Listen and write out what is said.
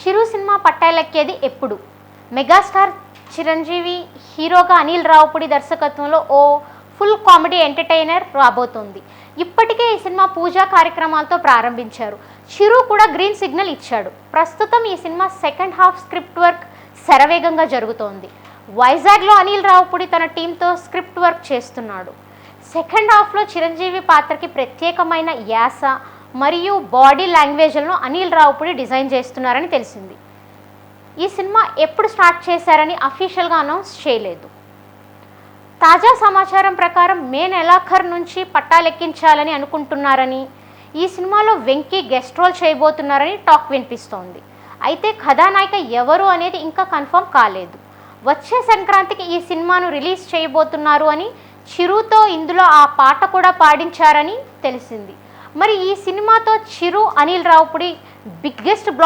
చిరు cinema పట్టాలెక్కేది ఎప్పుడు? Megastar Chiranjeevi హీరోగా అనిల్ రావుపూడి దర్శకత్వంలో ఓ ఫుల్ కామెడీ ఎంటర్టైనర్ రాబోతోంది. ఇప్పటికే ఈ సినిమా పూజా కార్యక్రమాలతో ప్రారంభించారు. చిరు కూడా గ్రీన్ సిగ్నల్ ఇచ్చాడు. ప్రస్తుతం ఈ cinema second half script work శరవేగంగా జరుగుతోంది. వైజాగ్లో అనిల్ రావుపూడి తన టీంతో స్క్రిప్ట్ వర్క్ చేస్తున్నాడు. సెకండ్ హాఫ్లో చిరంజీవి పాత్రకి ప్రత్యేకమైన యాస మరియు బాడీ లాంగ్వేజ్లను అనిల్ రావుపూడి డిజైన్ చేస్తున్నారని తెలిసింది. ఈ సినిమా ఎప్పుడు స్టార్ట్ చేశారని అఫీషియల్గా అనౌన్స్ చేయలేదు. తాజా సమాచారం ప్రకారం మే నెలాఖరు నుంచి పట్టాలెక్కించాలని అనుకుంటున్నారని, ఈ సినిమాలో వెంకీ గెస్ట్ రోల్ చేయబోతున్నారని టాక్ వినిపిస్తోంది. అయితే కథానాయిక ఎవరు అనేది ఇంకా కన్ఫర్మ్ కాలేదు. వచ్చే సంక్రాంతికి ఈ సినిమాను రిలీజ్ చేయబోతున్నారు అని, చిరుతో ఇందులో ఆ పాట కూడా పాడించారని తెలిసింది. మరి ఈ సినిమాతో చిరు అనిల్ రావుపూడి బిగ్గెస్ట్